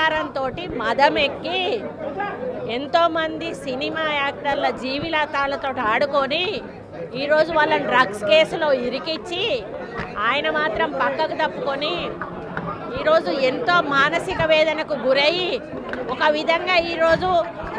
అధికారంతో మదమెక్కి ఎంతోమంది సినిమా యాక్టర్ల జీవితాలతో ఆడుకొని ఈరోజు వాళ్ళని డ్రగ్స్ కేసులో ఇరికిచ్చి ఆయన మాత్రం పక్కకు తప్పుకొని ఈరోజు ఎంతో మానసిక వేదనకు గురయ్యి ఒక విధంగా ఈరోజు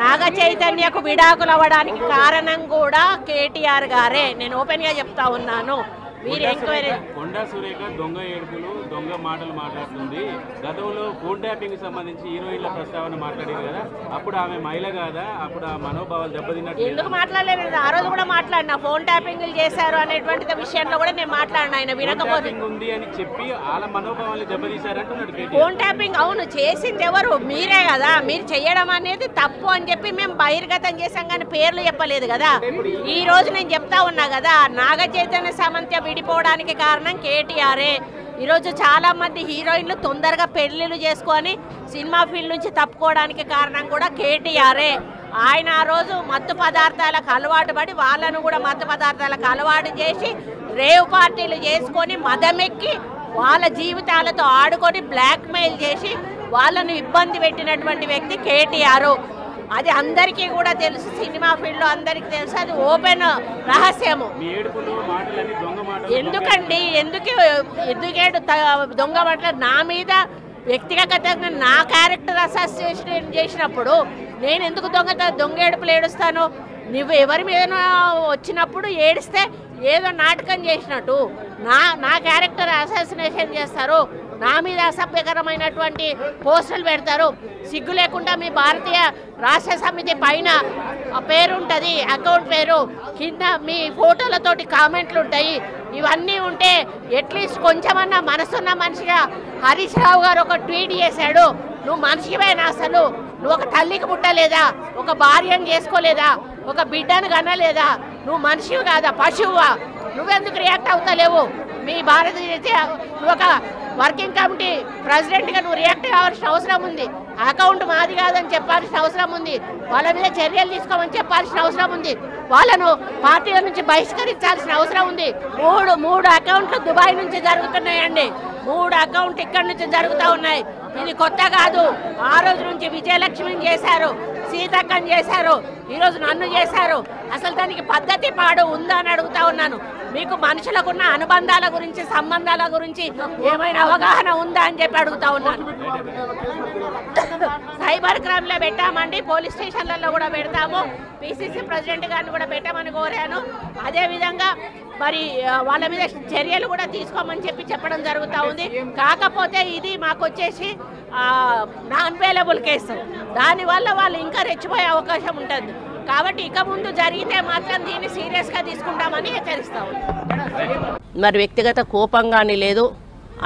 నాగ చైతన్యకు విడాకులు అవ్వడానికి కారణం కూడా కేటీఆర్ గారే. నేను ఓపెన్గా చెప్తా ఉన్నాను. మీరు ఎంక్వైరీ కొండా సురేఖ దొంగ ఏడుపులు దొంగ మాటలు మాట్లాడుతుంది. గతంలో ఫోన్ ట్యాపింగ్ సంబంధించి హీరోయిన్ల ప్రస్తావన మాట్లాడారు కదా, అప్పుడు ఆమె మహిళ కాదా? అప్పుడు ఆ మనోభావాలు దెబ్బతిన్నట్టు ఎందుకు మాట్లాడలేదు? ఆ రోజు కూడా మాట్లాడినా ఫోన్ ట్యాపింగ్లు చేశారు అనేటువంటి విషయంలో కూడా నేను మాట్లాడినా. ఆయన వినకపోతే ఉంది అని చెప్పి వాళ్ళ మనోభావాలు దెబ్బతీశారంటున్నాడు. ఫోన్ ట్యాపింగ్ అవును చేసింది ఎవరు? మీరే కదా. మీరు చేయడం అనేది తప్పు అని చెప్పి మేము బహిర్గతం చేసాం కానీ పేర్లు చెప్పలేదు కదా. ఈ రోజు నేను చెప్తా ఉన్నా కదా, నాగ చైతన్య సామంత్య విడిపోవడానికి కారణం కేటీఆరే. ఈరోజు చాలా మంది హీరోయిన్లు తొందరగా పెళ్లిళ్ళు చేసుకొని సినిమా ఫీల్డ్ నుంచి తప్పుకోవడానికి కారణం కూడా కేటీఆరే. ఆయన ఆ రోజు మత్తు పదార్థాలకు అలవాటు పడి వాళ్ళను కూడా మత్తు పదార్థాలకు అలవాటు చేసి రేవ్ పార్టీలు చేసుకొని మదమెక్కి వాళ్ళ జీవితాలతో ఆడుకొని బ్లాక్మెయిల్ చేసి వాళ్ళను ఇబ్బంది పెట్టినటువంటి వ్యక్తి కేటీఆర్. అది అందరికీ కూడా తెలుసు, సినిమా ఫీల్డ్లో అందరికీ తెలుసు, అది ఓపెన్ రహస్యము. ఎందుకండి ఎందుకేడు దొంగ మాటలు నా మీద వ్యక్తిగతంగా నా క్యారెక్టర్ అసోసియేషన్ చేసినప్పుడు నేను ఎందుకు దొంగ ఏడుపులు ఏడుస్తాను? నువ్వు ఎవరి మీద వచ్చినప్పుడు ఏడిస్తే ఏదో నాటకం చేసినట్టు నా క్యారెక్టర్ అసాసినేషన్ చేస్తారు, నా మీద అసభ్యకరమైనటువంటి పోస్టులు పెడతారు. సిగ్గు లేకుండా మీ భారతీయ రాష్ట్ర సమితి పైన పేరు ఉంటుంది, అకౌంట్ పేరు, కింద మీ ఫోటోలతోటి కామెంట్లు ఉంటాయి. ఇవన్నీ ఉంటే అట్లీస్ట్ కొంచెమన్నా మనసున్న మనిషిగా హరీష్ రావు గారు ఒక ట్వీట్ చేశాడు, నువ్వు మనిషివేనా? అసలు నువ్వు ఒక తల్లికి పుట్టలేదా? ఒక భార్యను చేసుకోలేదా? ఒక బిడ్డను కనలేదా? నువ్వు మనిషివి కాదా? పశువువా? నువ్వెందుకు రియాక్ట్ అవుతలేవు? మీ భారతదేశ నువ్వు ఒక వర్కింగ్ కమిటీ ప్రెసిడెంట్గా నువ్వు రియాక్ట్ కావాల్సిన అవసరం ఉంది. అకౌంట్ మాది కాదని చెప్పాల్సిన అవసరం ఉంది. వాళ్ళ మీద చర్యలు తీసుకోమని చెప్పాల్సిన అవసరం ఉంది. వాళ్ళను పార్టీల నుంచి బహిష్కరించాల్సిన అవసరం ఉంది. మూడు అకౌంట్లు దుబాయ్ నుంచి జరుగుతున్నాయండి. 3 అకౌంట్ ఇక్కడి నుంచి జరుగుతూ ఉన్నాయి. ఇది కొత్త కాదు. ఆ రోజు నుంచి విజయలక్ష్మిని చేశారు, సీతక్కని చేశారు, ఈరోజు నన్ను చేశారు. అసలు దానికి పద్ధతి పాడు ఉందా అని అడుగుతా ఉన్నాను. మీకు మనుషులకున్న అనుబంధాల గురించి, సంబంధాల గురించి ఏమైనా అవగాహన ఉందా అని చెప్పి అడుగుతా ఉన్నాను. సైబర్ క్రైమ్లో పెట్టామండి, పోలీస్ స్టేషన్లలో కూడా పెడతాము, పిసిసి ప్రెసిడెంట్ గారిని కూడా పెట్టామని కోరాను. అదేవిధంగా మరి వాళ్ళ మీద చర్యలు కూడా తీసుకోమని చెప్పడం జరుగుతూ ఉంది. కాకపోతే ఇది మాకు వచ్చేసి నాన్ వేలబుల్ కేసు, దానివల్ల వాళ్ళు ఇంకా రెచ్చిపోయే అవకాశం ఉంటుంది. కాబట్టి ఇక ముందు జరిగితే మాత్రం దీన్ని సీరియస్గా తీసుకుంటామని హెచ్చరిస్తాము. మరి వ్యక్తిగత కోపంగాని లేదు,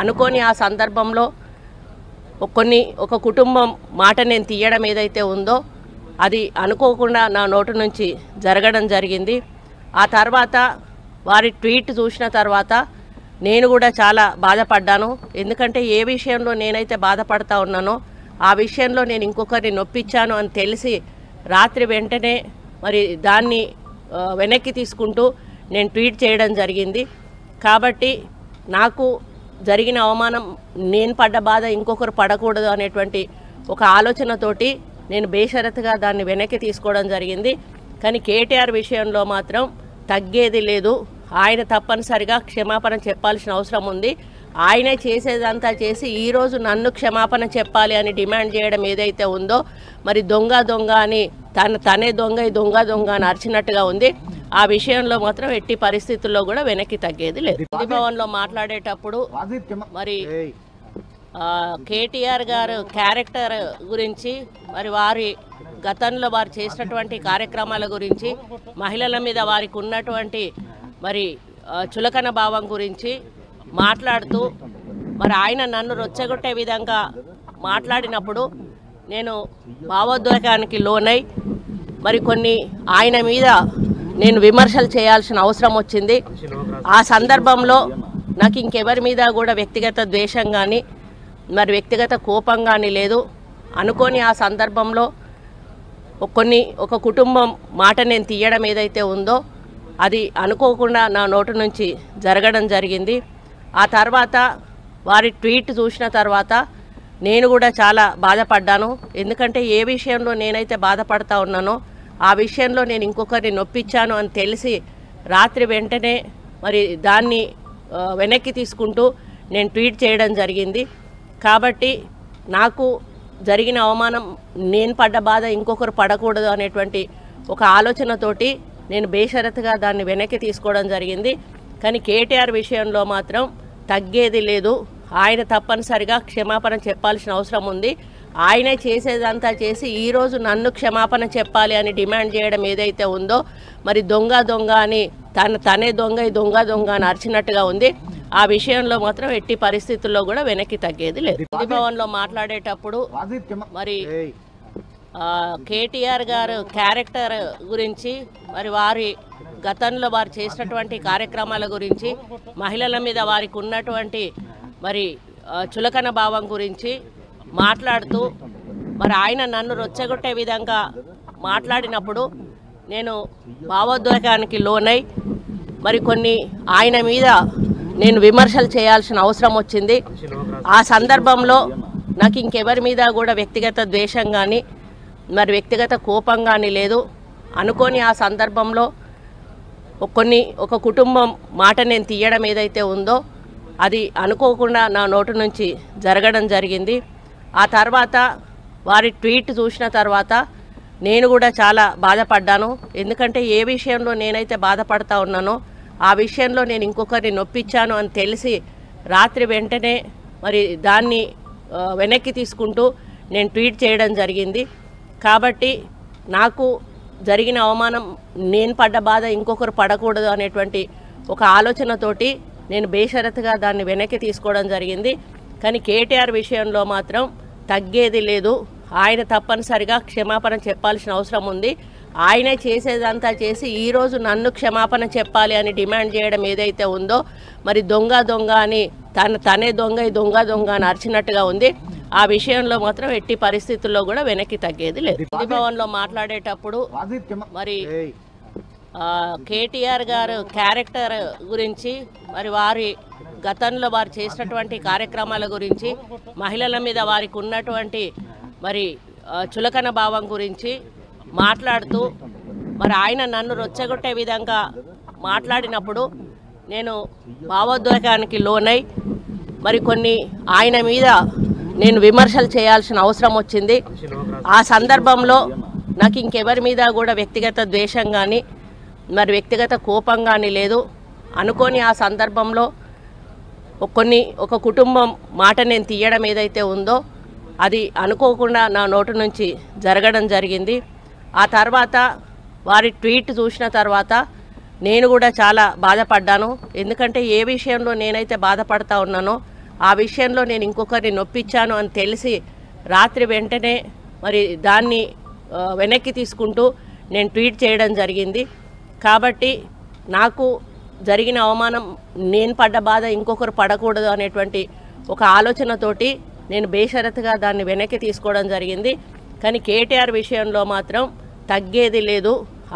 అనుకోని ఆ సందర్భంలో ఒక కుటుంబం మాట నేను తీయడం ఏదైతే ఉందో అది అనుకోకుండా నా నోటి నుంచి జరగడం జరిగింది. ఆ తర్వాత వారి ట్వీట్ చూసిన తర్వాత నేను కూడా చాలా బాధపడ్డాను. ఎందుకంటే ఏ విషయంలో నేనైతే బాధపడతా ఉన్నానో ఆ విషయంలో నేను ఇంకొకరిని నొప్పించాను అని తెలిసి రాత్రి వెంటనే మరి దాన్ని వెనక్కి తీసుకుంటూ నేను ట్వీట్ చేయడం జరిగింది. కాబట్టి నాకు జరిగిన అవమానం, నేను పడ్డ బాధ ఇంకొకరు పడకూడదు అనేటువంటి ఒక ఆలోచనతోటి నేను బేషరతుగా దాన్ని వెనక్కి తీసుకోవడం జరిగింది. కానీ కేటీఆర్ విషయంలో మాత్రం తగ్గేది లేదు. ఆయన తప్పనిసరిగా క్షమాపణ చెప్పాల్సిన అవసరం ఉంది. ఆయనే చేసేదంతా చేసి ఈరోజు నన్ను క్షమాపణ చెప్పాలి అని డిమాండ్ చేయడం ఏదైతే ఉందో మరి దొంగ అని తనే దొంగ అని అరిచినట్టుగా ఉంది. ఆ విషయంలో మాత్రం ఎట్టి పరిస్థితుల్లో కూడా వెనక్కి తగ్గేది లేదు. భవన్లో మాట్లాడేటప్పుడు మరి కేటీఆర్ గారు క్యారెక్టర్ గురించి, మరి వారి గతంలో వారు చేసినటువంటి కార్యక్రమాల గురించి, మహిళల మీద వారికి ఉన్నటువంటి మరి చులకన భావం గురించి మాట్లాడుతూ మరి ఆయన నన్ను రొచ్చగొట్టే విధంగా మాట్లాడినప్పుడు నేను భావోద్వేగానికి లోనై మరి కొన్ని ఆయన మీద నేను విమర్శలు చేయాల్సిన అవసరం వచ్చింది. ఆ సందర్భంలో నాకు ఇంకెవరి మీద కూడా వ్యక్తిగత ద్వేషం కానీ మరి వ్యక్తిగత కోపం కానీ లేదు. అనుకోని ఆ సందర్భంలో ఒక కుటుంబం మాట నేను తీయడం ఏదైతే ఉందో అది అనుకోకుండా నా నోటి నుంచి జరగడం జరిగింది. ఆ తర్వాత వారి ట్వీట్ చూసిన తర్వాత నేను కూడా చాలా బాధపడ్డాను. ఎందుకంటే ఏ విషయంలో నేనైతే బాధపడతా ఉన్నానో ఆ విషయంలో నేను ఇంకొకరిని నొప్పించాను అని తెలిసి రాత్రి వెంటనే మరి దాన్ని వెనక్కి తీసుకుంటూ నేను ట్వీట్ చేయడం జరిగింది. కాబట్టి నాకు జరిగిన అవమానం, నేను పడ్డ బాధ ఇంకొకరు పడకూడదు అనేటువంటి ఒక ఆలోచనతోటి నేను బేషరతుగా దాన్ని వెనక్కి తీసుకోవడం జరిగింది. కానీ కేటీఆర్ విషయంలో మాత్రం తగ్గేది లేదు. ఆయన తప్పనిసరిగా క్షమాపణ చెప్పాల్సిన అవసరం ఉంది. ఆయనే చేసేదంతా చేసి ఈరోజు నన్ను క్షమాపణ చెప్పాలి అని డిమాండ్ చేయడం ఏదైతే ఉందో, మరి దొంగ దొంగ అని తనే దొంగ దొంగ దొంగ అని అరిచినట్టుగా ఉంది. ఆ విషయంలో మాత్రం ఎట్టి పరిస్థితుల్లో కూడా వెనక్కి తగ్గేది లేదు. భవన్లో మాట్లాడేటప్పుడు మరి కేటీఆర్ గారు క్యారెక్టర్ గురించి, మరి వారి గతంలో వారు చేసినటువంటి కార్యక్రమాల గురించి, మహిళల మీద వారికి ఉన్నటువంటి మరి చులకన భావం గురించి మాట్లాడుతూ మరి ఆయన నన్ను రొచ్చగొట్టే విధంగా మాట్లాడినప్పుడు నేను భావోద్వేగానికి లోనై మరి కొన్ని ఆయన మీద నేను విమర్శలు చేయాల్సిన అవసరం వచ్చింది. ఆ సందర్భంలో నాకు ఇంకెవరి మీద కూడా వ్యక్తిగత ద్వేషం కానీ మరి వ్యక్తిగత కోపం కానీ లేదు. అనుకోని ఆ సందర్భంలో ఒక కుటుంబం మాట నేను తీయడం ఏదైతే ఉందో అది అనుకోకుండా నా నోటి నుంచి జరగడం జరిగింది. ఆ తర్వాత వారి ట్వీట్ చూసిన తర్వాత నేను కూడా చాలా బాధపడ్డాను. ఎందుకంటే ఏ విషయంలో నేనైతే బాధపడతా ఉన్నానో ఆ విషయంలో నేను ఇంకొకరిని నొప్పించాను అని తెలిసి రాత్రి వెంటనే మరి దాన్ని వెనక్కి తీసుకుంటూ నేను ట్వీట్ చేయడం జరిగింది. కాబట్టి నాకు జరిగిన అవమానం, నేను పడ్డ బాధ ఇంకొకరు పడకూడదు అనేటువంటి ఒక ఆలోచనతోటి నేను బేషరతుగా దాన్ని వెనక్కి తీసుకోవడం జరిగింది. కానీ కేటీఆర్ విషయంలో మాత్రం తగ్గేది లేదు. ఆయన తప్పనిసరిగా క్షమాపణ చెప్పాల్సిన అవసరం ఉంది. ఆయనే చేసేదంతా చేసి ఈరోజు నన్ను క్షమాపణ చెప్పాలి అని డిమాండ్ చేయడం ఏదైతే ఉందో, మరి దొంగ దొంగ అని తనే దొంగ దొంగ దొంగ అని అరిచినట్టుగా ఉంది. ఆ విషయంలో మాత్రం ఎట్టి పరిస్థితుల్లో కూడా వెనక్కి తగ్గేది లేదు. భవన్లో మాట్లాడేటప్పుడు మరి కేటీఆర్ గారు క్యారెక్టర్ గురించి, మరి వారి గతంలో వారు చేసినటువంటి కార్యక్రమాల గురించి, మహిళల మీద వారికి ఉన్నటువంటి మరి చులకన భావం గురించి మాట్లాడుతూ మరి ఆయన నన్ను రొచ్చగొట్టే విధంగా మాట్లాడినప్పుడు నేను భావోద్వేగానికి లోనై మరి కొన్ని ఆయన మీద నేను విమర్శలు చేయాల్సిన అవసరం వచ్చింది. ఆ సందర్భంలో నాకు ఇంకెవరి మీద కూడా వ్యక్తిగత ద్వేషం కానీ మరి వ్యక్తిగత కోపం కానీ లేదు. అనుకోని ఆ సందర్భంలో ఒక కుటుంబం మాట నేను తీయడం ఏదైతే ఉందో అది అనుకోకుండా నా నోటి నుంచి జరగడం జరిగింది. ఆ తర్వాత వారి ట్వీట్ చూసిన తర్వాత నేను కూడా చాలా బాధపడ్డాను. ఎందుకంటే ఏ విషయంలో నేనైతే బాధపడతా ఉన్నానో ఆ విషయంలో నేను ఇంకొకరిని నొప్పించాను అని తెలిసి రాత్రి వెంటనే మరి దాన్ని వెనక్కి తీసుకుంటూ నేను ట్వీట్ చేయడం జరిగింది. కాబట్టి నాకు జరిగిన అవమానం, నేను పడ్డ బాధ ఇంకొకరు పడకూడదు అనేటువంటి ఒక ఆలోచనతోటి నేను బేషరతుగా దాన్ని వెనక్కి తీసుకోవడం జరిగింది. కానీ కేటీఆర్ విషయంలో మాత్రం తగ్గేది లేదు.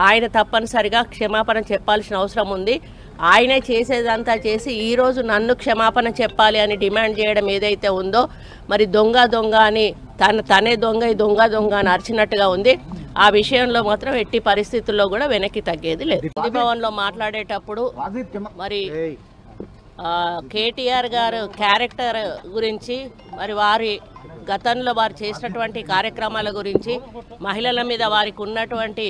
ఆయన తప్పనిసరిగా క్షమాపణ చెప్పాల్సిన అవసరం ఉంది. ఆయనే చేసేదంతా చేసి ఈరోజు నన్ను క్షమాపణ చెప్పాలి అని డిమాండ్ చేయడం ఏదైతే ఉందో, మరి దొంగ దొంగ అని తనే దొంగ దొంగ దొంగ అని అరిచినట్టుగా ఉంది. ఆ విషయంలో మాత్రం ఎట్టి పరిస్థితుల్లో కూడా వెనక్కి తగ్గేది లేదు. భవన్లో మాట్లాడేటప్పుడు మరి కేటీఆర్ గారు క్యారెక్టర్ గురించి, మరి వారి గతంలో వారు చేసినటువంటి కార్యక్రమాల గురించి, మహిళల మీద వారికి ఉన్నటువంటి